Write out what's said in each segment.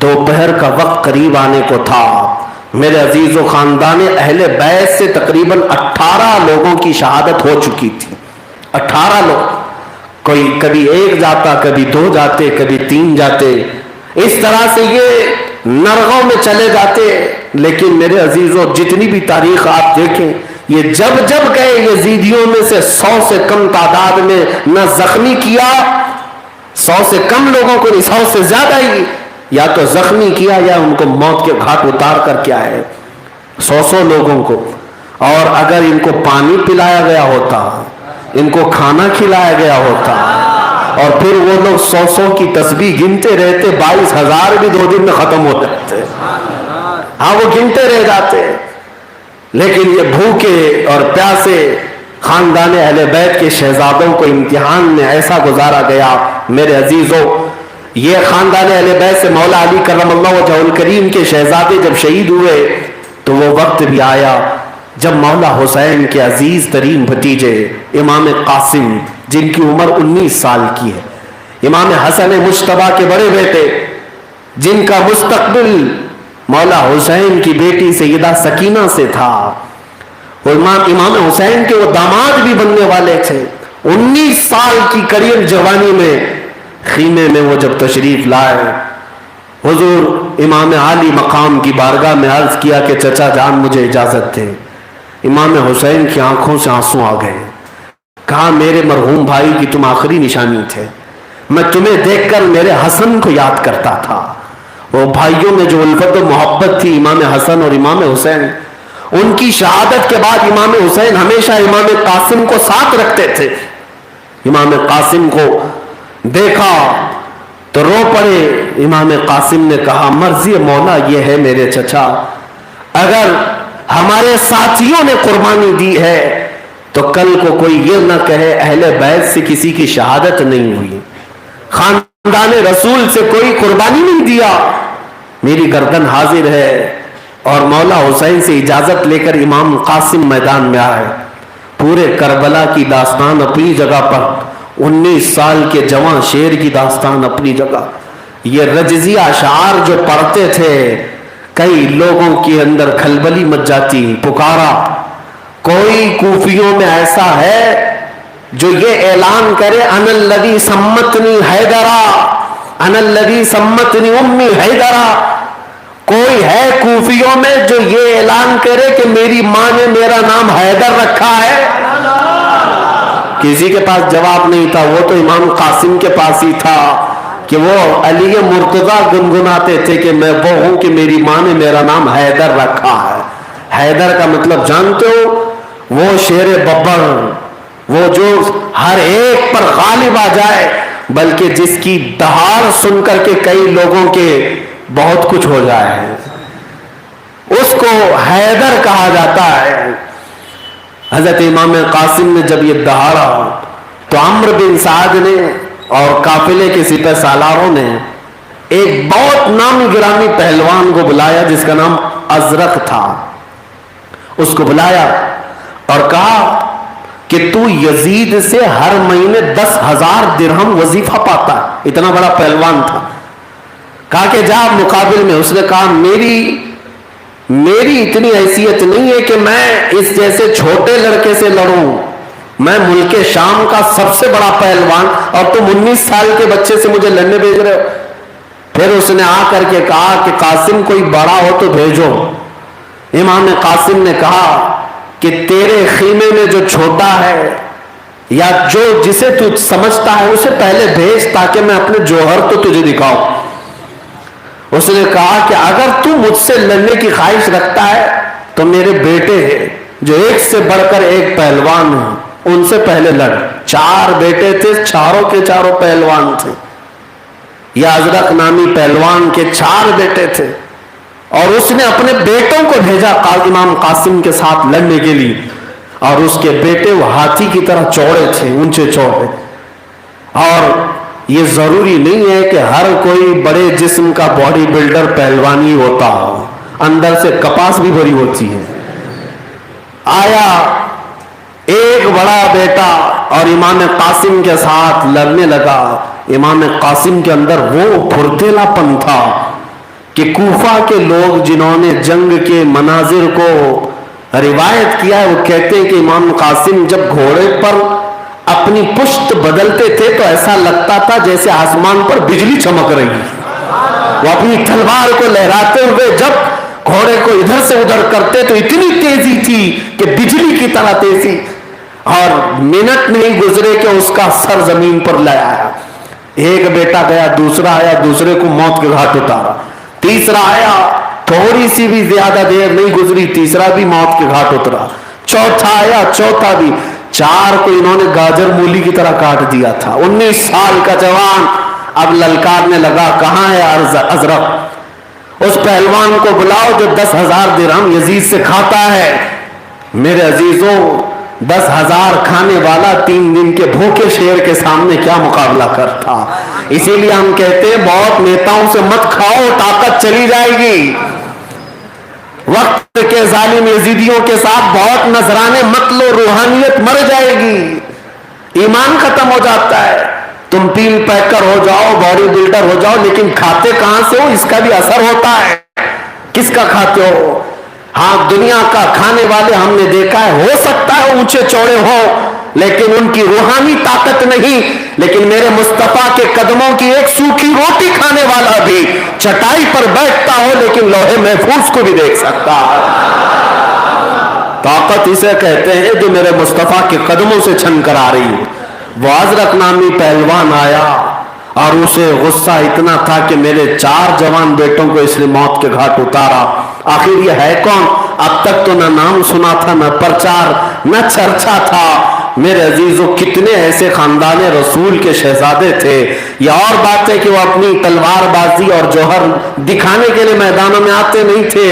دوپہر کا وقت قریب آنے کو تھا. میرے عزیز و خاندان اہل بیت سے تقریباً 18 لوگوں کی شہادت ہو چکی تھی. 18 لوگ, کوئی کبھی ایک جاتا, کبھی 2 جاتے, کبھی 3 جاتے, اس طرح سے یہ نرغوں میں چلے جاتے. لیکن میرے عزیزوں, جتنی بھی تاریخ آپ دیکھیں, یہ جب جب گئے یزیدیوں میں سے 100 سے کم تعداد میں نہ زخمی کیا, 100 سے کم لوگوں کو, 100 سے زیادہ ہی یا تو زخمی کیا یا ان کو موت کے گھاٹ اتار کر کے آئے. 100 لوگوں کو. اور اگر ان کو پانی پلایا گیا ہوتا, ان کو کھانا کھلایا گیا ہوتا, اور پھر وہ لوگ 100 کی تسبیح گنتے رہتے, 22,000 بھی 2 دن میں ختم ہو جاتے. ہاں, وہ گنتے رہ جاتے. لیکن یہ بھوکے اور پیاسے خاندان اہل بیت کے شہزادوں کو امتحان میں ایسا گزارا گیا. میرے عزیزوں, یہ خاندان اہل بیت سے مولا علی کرم اللہ وجہہ الکریم کے شہزادے جب شہید ہوئے تو وہ وقت بھی آیا جب مولا حسین کے عزیز ترین بھتیجے امام قاسم, جن کی عمر 19 سال کی ہے, امام حسن مجتبیٰ کے بڑے بیٹے, جن کا مستقبل مولا حسین کی بیٹی سیدہ سکینہ سے تھا, امام حسین کے وہ داماد بھی بننے والے تھے. 19 سال کی قریب جوانی میں خیمے میں وہ جب تشریف لائے, حضور امام عالی مقام کی بارگاہ میں عرض کیا کہ چچا جان مجھے اجازت دے. امام حسین کی آنکھوں سے آنسو آ گئے. کہا میرے مرحوم بھائی کی تم آخری نشانی تھے, میں تمہیں دیکھ کر میرے حسن کو یاد کرتا تھا. وہ بھائیوں میں جو الفت و محبت تھی امام حسن اور امام حسین, ان کی شہادت کے بعد امام حسین ہمیشہ امام قاسم کو ساتھ رکھتے تھے. امام قاسم کو دیکھا تو رو پڑے. امام قاسم نے کہا مرضی مولا یہ ہے میرے چچا, اگر ہمارے ساتھیوں نے قربانی دی ہے تو کل کو کوئی یہ نہ کہے اہل بیت سے کسی کی شہادت نہیں ہوئی, خاندان رسول سے کوئی قربانی نہیں دیا. میری گردن حاضر ہے. اور مولا حسین سے اجازت لے کر امام قاسم میدان میں آئے. پورے کربلا کی داستان اپنی جگہ پر, 19 سال کے جوان شیر کی داستان اپنی جگہ. یہ رجزی اشعار جو پڑھتے تھے, کئی لوگوں کے اندر کھلبلی مچ جاتی. پکارا کوئی کوفیوں میں ایسا ہے جو یہ اعلان کرے انا الذی سمتنی حیدرا, انا الذی سمتنی امی حیدرا. کوئی ہے کوفیوں میں جو یہ اعلان کرے کہ میری ماں نے میرا نام حیدر رکھا ہے؟ کسی کے پاس جواب نہیں تھا. وہ تو امام قاسم کے پاس ہی تھا کہ وہ علی مرتضیٰ گنگناتے تھے کہ میں وہ ہوں کہ میری ماں نے میرا نام حیدر رکھا ہے. حیدر کا مطلب جانتے ہو, وہ شیر ببر, وہ جو ہر ایک پر غالب آ جائے, بلکہ جس کی دہاڑ سن کر کے کئی لوگوں کے بہت کچھ ہو جائے, اس کو حیدر کہا جاتا ہے. حضرت امام قاسم نے جب یہ دہاڑا تو عمرو بن سعد نے اور قافلے کے سپہ سالاروں نے ایک بہت نامی گرامی پہلوان کو بلایا جس کا نام ازرق تھا. اس کو بلایا اور کہا کہ تو یزید سے ہر مہینے 10,000 درہم وظیفہ پاتا. اتنا بڑا پہلوان تھا. کہا کہ جا مقابل میں. اس نے کہا میری اتنی حیثیت نہیں ہے کہ میں اس جیسے چھوٹے لڑکے سے لڑوں. میں ملک شام کا سب سے بڑا پہلوان اور تم 19 سال کے بچے سے مجھے لڑنے بھیج رہے ہو. پھر اس نے آ کر کے کہا کہ قاسم کوئی بڑا ہو تو بھیجو. امام قاسم نے کہا کہ تیرے خیمے میں جو چھوٹا ہے یا جو جسے تو سمجھتا ہے اسے پہلے بھیج تاکہ میں اپنے جوہر تو تجھے دکھاؤں. اس نے کہا کہ اگر تو مجھ سے لڑنے کی خواہش رکھتا ہے تو میرے بیٹے ہیں جو ایک سے بڑھ کر ایک پہلوان ہیں, ان سے پہلے لڑ. 4 بیٹے تھے, چاروں کے چاروں پہلوان تھے. یہ ازرق نامی پہلوان کے 4 بیٹے تھے اور اس نے اپنے بیٹوں کو بھیجا امام قاسم کے ساتھ لڑنے کے لیے. اور اس کے بیٹے وہ ہاتھی کی طرح چوڑے تھے, اونچے چوڑے. اور یہ ضروری نہیں ہے کہ ہر کوئی بڑے جسم کا باڈی بلڈر پہلوانی ہوتا ہو, اندر سے کپاس بھی بھری ہوتی ہے. آیا ایک بڑا بیٹا اور امام قاسم کے ساتھ لڑنے لگا. امام قاسم کے اندر وہ پھرتیلا پن تھا کہ کوفہ کے لوگ جنہوں نے جنگ کے مناظر کو روایت کیا ہے، وہ کہتے ہیں کہ امام قاسم جب گھوڑے پر اپنی پشت بدلتے تھے تو ایسا لگتا تھا جیسے آسمان پر بجلی چمک رہی ہے۔ وہ اپنی تلوار کو لہراتے ہوئے جب گھوڑے کو ادھر سے ادھر کرتے تو اتنی تیزی تھی کہ بجلی کی طرح تیزی، اور منٹ نہیں گزرے کہ اس کا سر زمین پر لے آیا۔ ایک بیٹا گیا، دوسرا آیا، دوسرے کو موت کے گھاٹ اتارا، تیسرا آیا، تھوڑی سی بھی زیادہ دیر نہیں گزری، تیسرا بھی موت کے گھاٹ اترا، چوتھا آیا، چوتھا بھی، چار کو انہوں نے گاجر مولی کی طرح کاٹ دیا تھا۔ 19 سال کا جوان اب للکارنے لگا، کہاں ہے ازرق؟ اس پہلوان کو بلاؤ جو 10,000 درہم یزید سے کھاتا ہے۔ میرے عزیزوں، 10,000 کھانے والا 3 دن کے بھوکے شیر کے سامنے کیا مقابلہ کرتا؟ اسی لیے ہم کہتے ہیں بہت نیتاؤں سے مت کھاؤ، طاقت چلی جائے گی۔ وقت کے ظالم یزیدیوں کے ساتھ بہت نذرانے مت لو، روحانیت مر جائے گی، ایمان ختم ہو جاتا ہے۔ تم پیل پیکر ہو جاؤ، باڈی بلڈر ہو جاؤ، لیکن کھاتے کہاں سے ہو اس کا بھی اثر ہوتا ہے۔ کس کا کھاتے ہو؟ ہاں، دنیا کا کھانے والے ہم نے دیکھا ہے، ہو سکتا ہے اونچے چوڑے ہو لیکن ان کی روحانی طاقت نہیں۔ لیکن میرے مصطفیٰ کے قدموں کی ایک سوکھی روٹی کھانے والا بھی چٹائی پر بیٹھتا ہو لیکن لوہے محفوظ کو بھی دیکھ سکتا ہے۔ طاقت اسے کہتے ہیں جو میرے مصطفیٰ کے قدموں سے چھن کر آ رہی ہے۔ وہ ازرق نامی پہلوان آیا اور اسے غصہ اتنا تھا کہ میرے 4 جوان بیٹوں کو اس نے موت کے گھاٹ اتارا۔ آخر یہ ہے کون؟ اب تک تو نہ نام سنا تھا، نہ پرچار، نہ چرچا تھا۔ میرے عزیزوں، کتنے ایسے خاندان رسول کے شہزادے تھے۔ یہ اور بات ہے کہ وہ اپنی تلوار بازی اور جوہر دکھانے کے لیے میدانوں میں آتے نہیں تھے،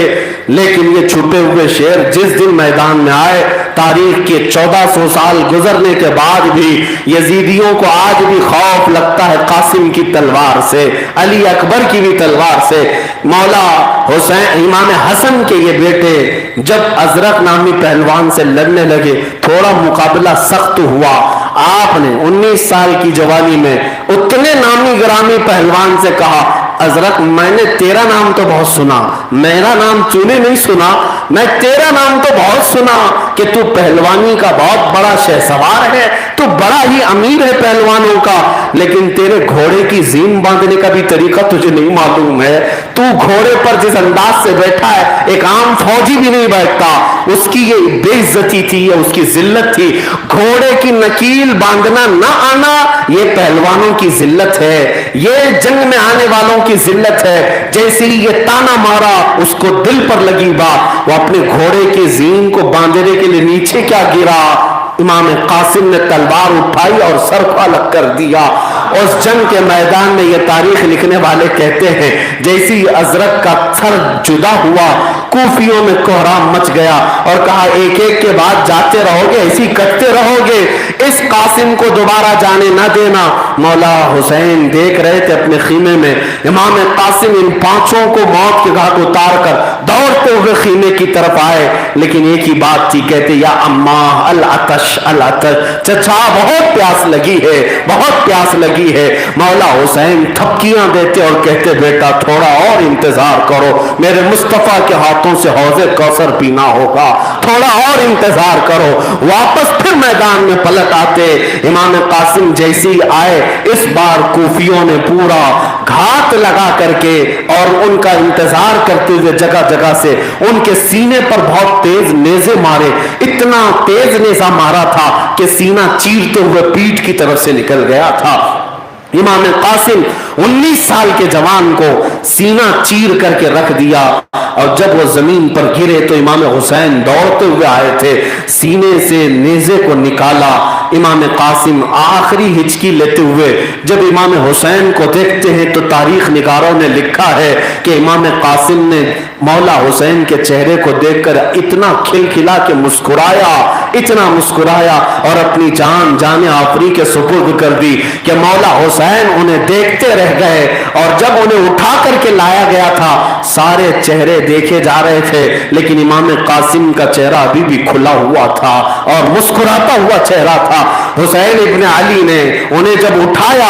لیکن یہ چھپے ہوئے شیر جس دن میدان میں آئے، تاریخ کے 1400 سال گزرنے کے بعد بھی یزیدیوں کو آج بھی خوف لگتا ہے قاسم کی تلوار سے، علی اکبر کی بھی تلوار سے۔ مولا حسین امام حسن کے یہ بیٹے جب ازرق نامی پہلوان سے لڑنے لگے، تھوڑا مقابلہ سخت ہوا۔ آپ نے 19 سال کی جوانی میں اتنے نامی گرامی پہلوان سے کہا، ازرق میں نے تیرا نام تو بہت سنا، میرا نام تو نے نہیں سنا، میں تیرا نام تو بہت سنا کہ تو پہلوانی کا بہت بڑا شہسوار ہے، تو بڑا ہی امیر ہے پہلوانوں کا، لیکن تیرے گھوڑے کی زین باندھنے کا بھی طریقہ تجھے نہیں معلوم ہے۔ تو گھوڑے پر جس انداز سے بیٹھا ہے ایک عام فوجی بھی نہیں بیٹھتا۔ اس کی یہ بے عزتی تھی، یہ اس کی ذلت تھی۔ گھوڑے کی نکیل باندھنا نہ آنا یہ پہلوانوں کی ذلت ہے، یہ جنگ میں آنے والوں کی ذلت ہے۔ جیسے ہی یہ تانا مارا اس کو دل پر لگی بات، وہ اپنے گھوڑے کی زین کو باندھنے کے لیے نیچے کیا گرا، امام قاسم نے تلوار اٹھائی اور سر کو الگ کر دیا۔ اس جنگ کے میدان میں یہ تاریخ لکھنے والے کہتے ہیں جیسی ازرق کا سر جدا ہوا، کوفیوں میں کوہرام مچ گیا اور کہا ایک ایک کے بعد جاتے رہو گے، ایسی کٹتے رہو گے، اس قاسم کو دوبارہ جانے نہ دینا۔ مولا حسین دیکھ رہے تھے اپنے خیمے میں، امام قاسم ان 5 کو موت کے گھاٹ اتار کر دوڑتے ہوئے خیمے کی طرف آئے، لیکن ایک ہی بات تھی، کہتے یا اماں العطش العطش، چچا بہت پیاس لگی ہے، بہت پیاس لگی ہے۔ مولا حسین تھپکیاں دیتے اور کہتے بیٹا تھوڑا اور انتظار کرو، میرے مصطفیٰ کے ہاتھوں سے حوض کوثر پینا ہوگا، تھوڑا اور انتظار کرو۔ واپس پھر میدان میں پلٹ آتے، امام قاسم جیسی آئے، اس بار کوفیوں نے پورا گھات لگا کر کے اور ان کا انتظار کرتے ہوئے جگہ جگہ سے ان کے سینے پر بہت تیز نیزے مارے، اتنا تیز نیزہ مارا تھا کہ سینہ چیرتے ہوئے پیٹھ کی طرف سے نکل گیا تھا۔ امام قاسم 19 سال کے جوان کو سینہ چیر کر کے رکھ دیا، اور جب وہ زمین پر گرے تو امام حسین دوڑتے ہوئے آئے تھے، سینے سے نیزے کو نکالا۔ امام قاسم آخری ہچکی لیتے ہوئے جب امام حسین کو دیکھتے ہیں تو تاریخ نگاروں نے لکھا ہے کہ امام قاسم نے مولا حسین کے چہرے کو دیکھ کر اتنا کھل کھلا کے مسکرایا، اتنا مسکرایا اور اپنی جان جان آفری کے سپرد کر دی کہ مولا حسین انہیں دیکھتے رہ گئے، اور جب انہیں اٹھا کر کے لایا گیا تھا سارے چہرے دیکھے جا رہے تھے، لیکن امام قاسم کا چہرہ ابھی بھی کھلا ہوا تھا اور مسکراتا ہوا چہرہ تھا۔ حسین ابن علی نے انہیں جب اٹھایا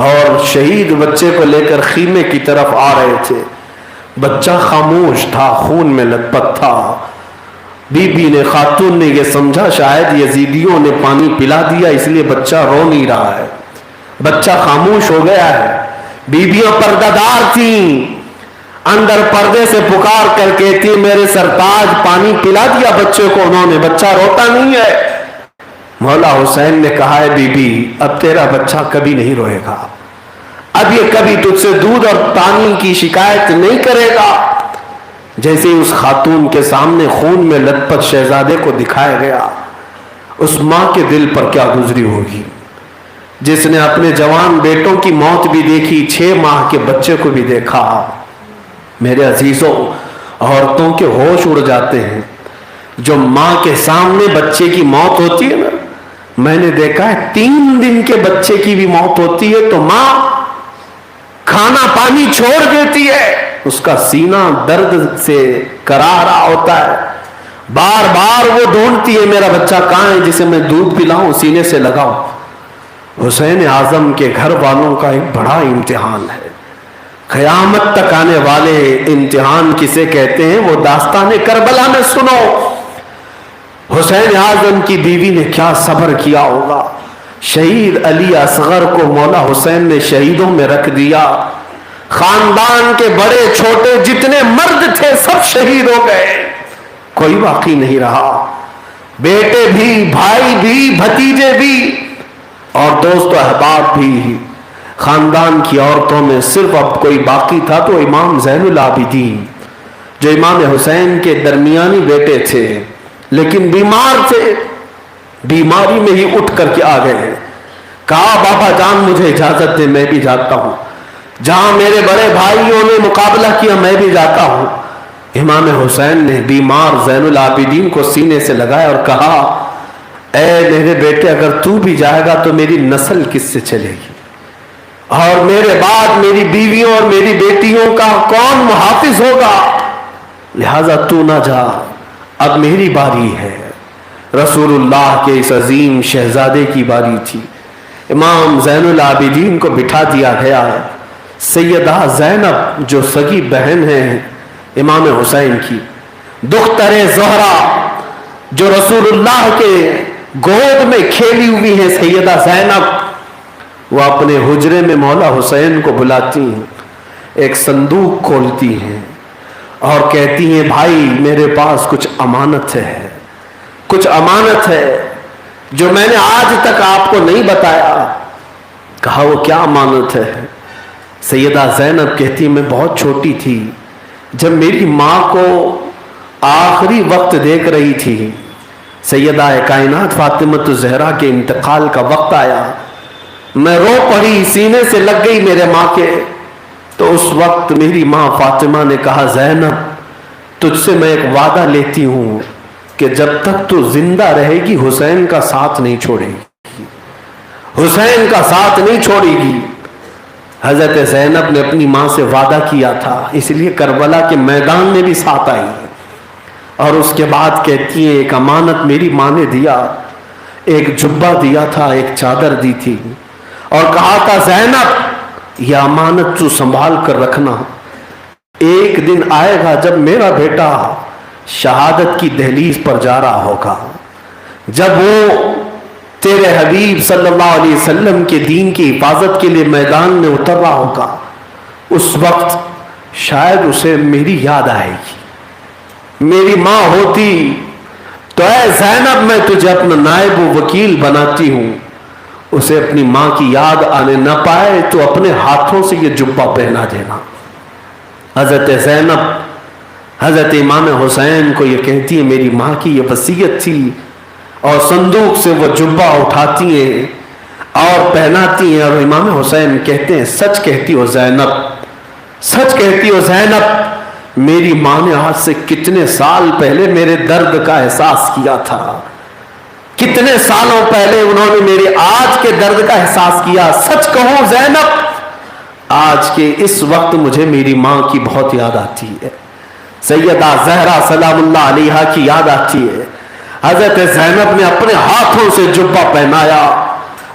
اور شہید بچے کو لے کر خیمے کی طرف آ رہے تھے. بچہ خاموش تھا، خون میں لت پت تھا. بی بی نے، خاتون نے یہ سمجھا شاید یزیدیوں نے پانی پلا دیا اس لیے بچہ رو نہیں رہا ہے، بچہ خاموش ہو گیا ہے. بیویاں پردہ دار تھیں، اندر پردے سے پکار کر کہتی میرے سرتاج پانی پلا دیا بچے کو انہوں نے، بچہ روتا نہیں ہے. مولا حسین نے کہا ہے بی بی اب تیرا بچہ کبھی نہیں روئے گا، اب یہ کبھی تجھ سے دودھ اور پانی کی شکایت نہیں کرے گا. جیسے اس خاتون کے سامنے خون میں لت پت شہزادے کو دکھایا گیا، اس ماں کے دل پر کیا گزری ہوگی جس نے اپنے جوان بیٹوں کی موت بھی دیکھی، 6 ماہ کے بچے کو بھی دیکھا. میرے عزیزوں، عورتوں کے ہوش اڑ جاتے ہیں جو ماں کے سامنے بچے کی موت ہوتی ہے نا. میں نے دیکھا ہے 3 دن کے بچے کی بھی موت ہوتی ہے تو ماں کھانا پانی چھوڑ دیتی ہے، اس کا سینہ درد سے کرا رہا ہوتا ہے، بار بار وہ ڈھونڈتی ہے میرا بچہ کہاں ہے جسے میں دودھ پلاؤں، سینے سے لگاؤں. حسین اعظم کے گھر والوں کا ایک بڑا امتحان ہے، قیامت تک آنے والے امتحان کسے کہتے ہیں وہ داستان کربلا میں سنو. حسین اعظم کی بیوی نے کیا صبر کیا ہوگا. شہید علی اصغر کو مولا حسین نے شہیدوں میں رکھ دیا، خاندان کے بڑے چھوٹے جتنے مرد تھے سب شہید ہو گئے، کوئی باقی نہیں رہا. بیٹے بھی، بھائی بھی، بھتیجے بھی اور دوست و احباب بھی. خاندان کی عورتوں میں صرف اب کوئی باقی تھا تو امام زین العابدین جو امام حسین کے درمیانی بیٹے تھے لیکن بیمار تھے، بیماری میں ہی اٹھ کر کے آ گئے. کہا بابا جان مجھے اجازت دے میں بھی جاتا ہوں، جہاں میرے بڑے بھائیوں نے مقابلہ کیا میں بھی جاتا ہوں. امام حسین نے بیمار زین العابدین کو سینے سے لگایا اور کہا اے میرے بیٹے اگر تو بھی جائے گا تو میری نسل کس سے چلے گی، اور میرے بعد میری بیویوں اور میری بیٹیوں کا کون محافظ ہوگا، لہذا تو نہ جا، اب میری باری ہے. رسول اللہ کے اس عظیم شہزادے کی باری تھی. امام زین العابدین کو بٹھا دیا گیا. سیدہ زینب جو سگی بہن ہیں امام حسین کی، دختر زہرا جو رسول اللہ کے گود میں کھیلی ہوئی ہیں سیدہ زینب، وہ اپنے حجرے میں مولا حسین کو بلاتی ہیں، ایک صندوق کھولتی ہیں اور کہتی ہیں بھائی میرے پاس کچھ امانت ہے، کچھ امانت ہے جو میں نے آج تک آپ کو نہیں بتایا. کہا وہ کیا امانت ہے؟ سیدہ زینب کہتی میں بہت چھوٹی تھی جب میری ماں کو آخری وقت دیکھ رہی تھی، سیدہ کائنات فاطمہ الزہرا کے انتقال کا وقت آیا، میں رو پڑی، سینے سے لگ گئی میرے ماں کے. تو اس وقت میری ماں فاطمہ نے کہا زینب تجھ سے میں ایک وعدہ لیتی ہوں کہ جب تک تو زندہ رہے گی حسین کا ساتھ نہیں چھوڑے گی، حسین کا ساتھ نہیں چھوڑے گی. حضرت زینب نے اپنی ماں سے وعدہ کیا تھا، اس لیے کربلا کے میدان میں بھی ساتھ آئی. اور اس کے بعد کہتی ہے ایک امانت میری ماں نے دیا، ایک جبہ دیا تھا، ایک چادر دی تھی اور کہا تھا زینب یہ امانت تو سنبھال کر رکھنا، ایک دن آئے گا جب میرا بیٹا شہادت کی دہلیز پر جا رہا ہوگا، جب وہ تیرے حبیب صلی اللہ علیہ وسلم کے دین کی حفاظت کے لیے میدان میں اتر رہا ہوگا، اس وقت شاید اسے میری یاد آئے گی. میری ماں ہوتی تو اے زینب میں تجھے اپنا نائب و وکیل بناتی ہوں، اسے اپنی ماں کی یاد آنے نہ پائے تو اپنے ہاتھوں سے یہ جبہ پہنا دینا. حضرت زینب حضرت امام حسین کو یہ کہتی ہے میری ماں کی یہ وصیت تھی، اور صندوق سے وہ جبہ اٹھاتی ہیں اور پہناتی ہیں. اور امام حسین کہتے ہیں سچ کہتی ہو زینب، سچ کہتی ہو زینب، میری ماں نے آج سے کتنے سال پہلے میرے درد کا احساس کیا تھا، کتنے سالوں پہلے انہوں نے میرے آج کے درد کا احساس کیا. سچ کہوں زینب آج کے اس وقت مجھے میری ماں کی بہت یاد آتی ہے، سیدہ زہرا سلام اللہ علیہا کی یاد آتی ہے. حضرت زینب نے اپنے ہاتھوں سے جبہ پہنایا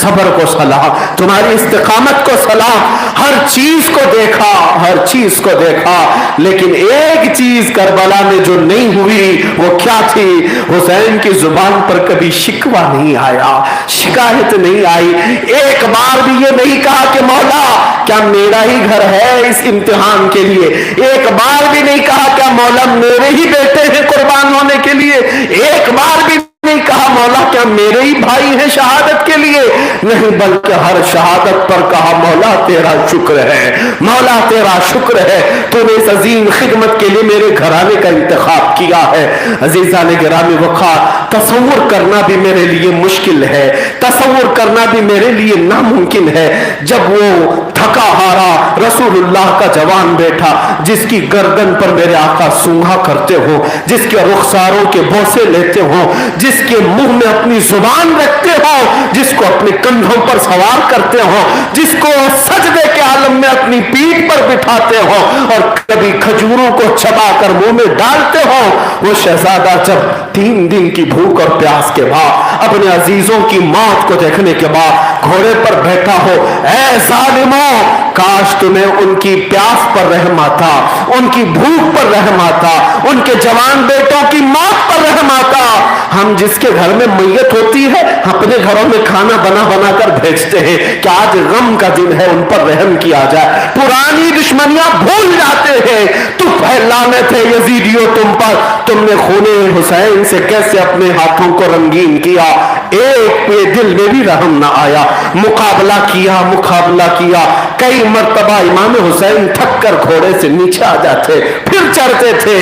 صبر کو سلام، تمہاری استقامت کو سلام۔ ہر چیز کو دیکھا، ہر چیز کو دیکھا، لیکن ایک چیز کربلا میں جو نہیں ہوئی وہ کیا تھی؟ حسین کی زبان پر کبھی شکوہ نہیں آیا، شکایت نہیں آئی، ایک بار بھی یہ نہیں کہا کہ مولا کیا میرا ہی گھر ہے اس امتحان کے لیے، ایک بار بھی نہیں کہا کیا مولا میرے ہی بیٹے ہیں قربان ہونے کے لیے، ایک بار بھی نہیں کہا مولا کیا میرے ہی بھائی ہیں شہادت کے لیے، نہیں، بلکہ ہر شہادت پر کہا مولا تیرا شکر ہے، مولا تیرا شکر ہے، تو نے اس عظیم خدمت کے لیے میرے گھرانے کا انتخاب کیا ہے۔ عزیزان گرامی وقار، تصور کرنا بھی میرے لیے مشکل ہے، تصور کرنا بھی میرے لیے ناممکن ہے، جب وہ تھکا ہارا رسول اللہ کا جوان بیٹا جس کی گردن پر میرے آقا سونگھا کرتے ہو، جس کے رخساروں کے بوسے لیتے ہو، جس کے منہ میں اپنی زبان رکھتے ہو، جس کو اپنے کندھوں پر سوار کرتے ہو، جس کو سجدے کے عالم میں اپنی پیٹھ پر بٹھاتے ہو اور کبھی کھجوروں کو چبا کر منہ میں ڈالتے ہو، وہ شہزادہ جب 3 دن کی بھوک اور پیاس کے بعد اپنے عزیزوں کی موت کو دیکھنے کے بعد گھوڑے پر بیٹھا ہو، اے ظالموں کاش تمہیں ان کی پیاس پر رحم آتا، ان کی بھوک پر رحم آتا، ان کے جوان بیٹوں کی موت پر رحم آتا۔ ہم جس کے گھر میں میت ہوتی ہے اپنے گھروں میں کھانا بنا بنا کر بھیجتے ہیں کہ آج غم کا دن ہے ان پر رحم کیا جائے، پرانی دشمنیاں بھول جاتے ہیں۔ تو لعنت ہے یزیدیوں تم پر، تم نے خون حسین سے کیسے اپنے ہاتھوں کو رنگین کیا، ایک پہ دل میں بھی رحم نہ آیا، مقابلہ کیا، مقابلہ کیا، کئی مرتبہ امام حسین تھک کر گھوڑے سے نیچے آ جاتے، پھر چڑھتے تھے،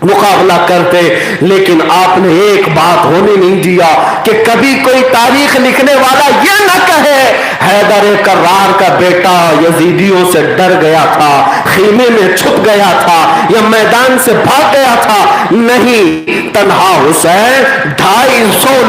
مقابلہ کرتے، لیکن آپ نے ایک بات ہونے نہیں دیا کہ کبھی کوئی تاریخ لکھنے والا یہ نہ کہے حیدر کرار کا بیٹا یزیدیوں سے ڈر گیا تھا، خیمے میں چھپ گیا تھا یا میدان سے بھاگ گیا تھا، نہیں، تنہا حسین 250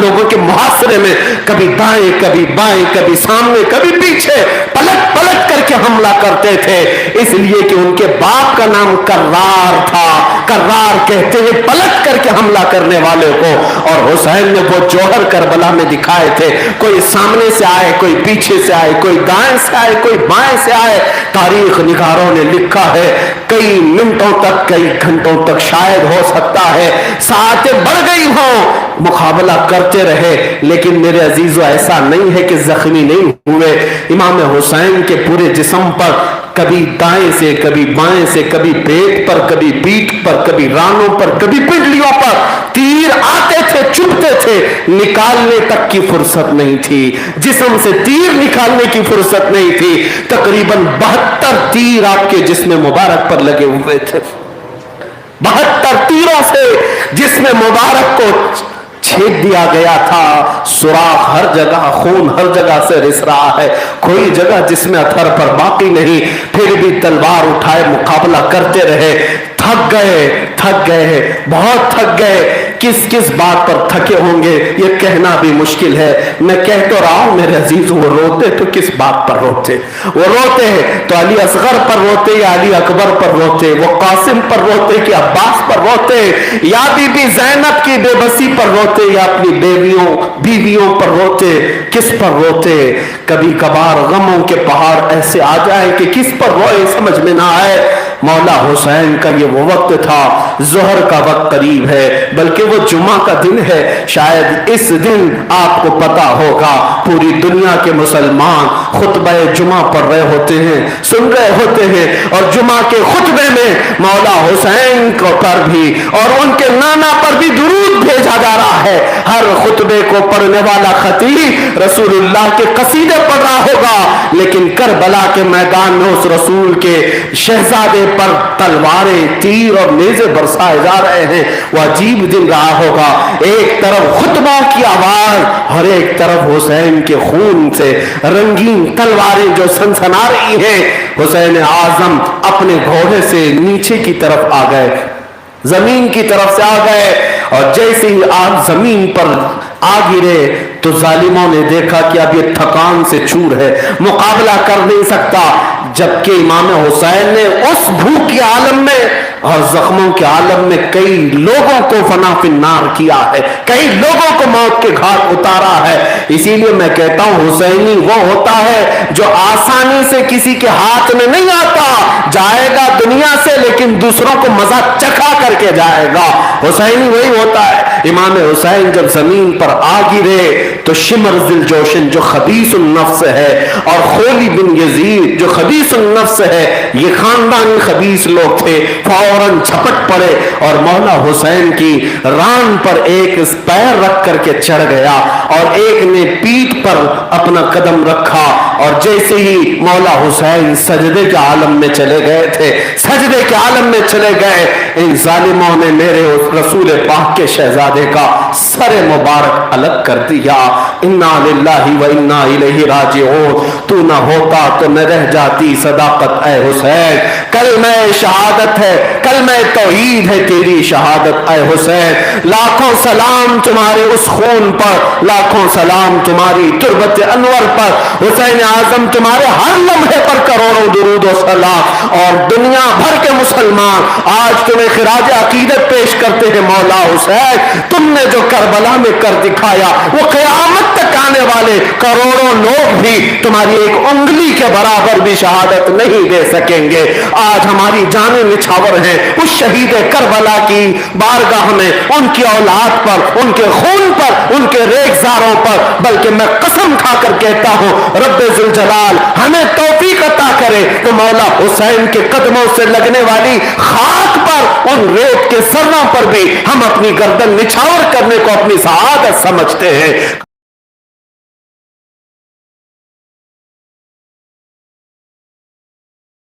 لوگوں کے محاصرے میں کبھی دائیں کبھی بائیں، کبھی سامنے کبھی پیچھے پلٹ پلٹ کر کے حملہ کرتے تھے، اس لیے کہ ان کے باپ کا نام کرار تھا، کرار کہتے ہیں پلٹ کر کے حملہ کرنے والے کو، اور حسین نے وہ جوہر کربلا میں دکھائے تھے، کوئی سامنے سے آئے، کوئی پیچھے سے آئے، کوئی دائیں سے آئے، کوئی بائیں سے آئے، تاریخ نگاروں نے لکھا ہے کئی منٹوں تک، کئی گھنٹوں تک، شاید ہو سکتا ہے ساعتیں بڑھ گئی ہوں، مقابلہ کرتے رہے، لیکن میرے عزیزو ایسا نہیں ہے کہ زخمی نہیں ہوئے۔ امام حسین کے پورے جسم پر کبھی دائیں سے کبھی بائیں سے، کبھی پیٹ پر کبھی پیٹھ پر، کبھی رانوں پر کبھی پنڈلیوں پر تیر آتے تھے، چبھتے تھے، نکالنے تک کی فرصت نہیں تھی، جسم سے تیر نکالنے کی فرصت نہیں تھی، تقریباً 72 تیر آپ کے جسم مبارک پر لگے ہوئے تھے، 72 تیروں سے جسم مبارک کو چھید دیا گیا تھا، سوراخ ہر جگہ، خون ہر جگہ سے رس رہا ہے، کوئی جگہ جس میں اثر پر باقی نہیں، پھر بھی تلوار اٹھائے مقابلہ کرتے رہے، تھک گئے، بہت تھک گئے، کس بات پر تھکے ہوں گے یہ کہنا بھی مشکل ہے، میں کہہ تو رہا ہوں میرے عزیز، وہ روتے تو کس بات پر روتے؟ وہ روتے ہیں تو علی اصغر پر روتے یا علی اکبر پر روتے، وہ قاسم پر روتے کہ عباس پر روتے، یا بی بی زینب کی بے بسی پر روتے یا اپنی بیویوں پر روتے، کس پر روتے؟ کبھی کبھار غموں کے پہاڑ ایسے آ جائے کہ کس پر روئے سمجھ میں نہ آئے۔ مولا حسین کا یہ وہ وقت تھا، ظہر کا وقت قریب ہے، بلکہ وہ جمعہ کا دن ہے، شاید اس دن آپ کو پتا ہوگا پوری دنیا کے مسلمان خطبہ جمعہ پڑھ رہے ہوتے ہیں، سن رہے ہوتے ہیں، اور جمعہ کے خطبے میں مولا حسین کو پر بھی اور ان کے نانا پر بھی درود بھیجا جا رہا ہے، ہر خطبے کو پڑھنے والا خطیب رسول اللہ کے قصیدے پڑھ رہا ہوگا، لیکن کربلا کے میدان میں اس رسول کے شہزادے پر تلواریں، تیر اور نیزے برسائے جا رہے ہیں، وہ عجیب دن رہا ہوگا، ایک طرف خطبہ کی آواز اور ایک طرف حسین کے خون سے رنگین تلواریں جو سنسنا رہی ہیں۔ حسین اعظم اپنے گھوڑے سے نیچے کی طرف آ گئے، زمین کی طرف سے آ گئے، اور جیسے ہی آپ زمین پر آ گرے تو ظالموں نے دیکھا کہ اب یہ تھکان سے چور ہے، مقابلہ کر نہیں سکتا، جبکہ امام حسین نے اس بھوک کے عالم میں اور زخموں کے عالم میں کئی لوگوں کو فنا فی النار کیا ہے، کئی لوگوں کو موت کے گھاٹ اتارا ہے۔ اسی لیے میں کہتا ہوں حسینی وہ ہوتا ہے جو آسانی سے کسی کے ہاتھ میں نہیں آتا، جائے گا دنیا سے لیکن دوسروں کو مزہ چکھا کر کے جائے گا۔ حسینی وہی ہوتا ہے۔ امام حسین جب زمین پر آ گرے تو شمر ذل جوشن جو خبیث النفس ہے اور خولی بن یزید جو خبیث النفس ہے، یہ خاندانی خبیث لوگ تھے، فوراً جھپٹ پڑے اور مولا حسین کی ران پر ایک پیر رکھ کر کے چڑھ گیا اور ایک نے پیٹھ پر اپنا قدم رکھا، اور جیسے ہی مولا حسین سجدے کے عالم میں چلے گئے تھے، سجدے کے عالم میں چلے گئے، ان ظالموں نے میرے رسول پاک کے شہزادے کا سر مبارک الگ کر دیا۔ انا للہ و انا الیہ راجعون۔ تو نہ ہوتا تو نہ رہ جاتی صداقت اے حسین، کلمہ شہادت ہے، کلمہ توحید ہے تیری شہادت اے حسین۔ لاکھوں سلام تمہارے اس خون پر، لاکھوں سلام تمہاری تربت انور پر، حسین اعظم تمہارے ہر لمحے پر کروڑوں درود و سلام، اور دنیا بھر کے مسلمان آج تمہیں خراج عقیدت پیش کرتے ہیں۔ مولا حسین، تم نے جو کربلا میں کر دکھایا وہ قیامت تک آنے والے کروڑوں لوگ بھی تمہاری ایک انگلی کے برابر بھی شہادت نہیں دے سکیں گے۔ آج ہماری جانیں نچھاور ہیں اس شہید کربلا کی بارگاہ میں، ان کی اولاد پر، ان کے خون پر، ان کے ریگزاروں پر، بلکہ میں قسم کھا کر کہتا ہوں رب ذوالجلال ہمیں توفیق عطا کرے کہ مولا حسین کے قدموں سے لگنے والی خاک پر، ان ریت کے ذروں پر بھی ہم اپنی گردن نچھاور کرنے کو اپنی سعادت سمجھتے ہیں۔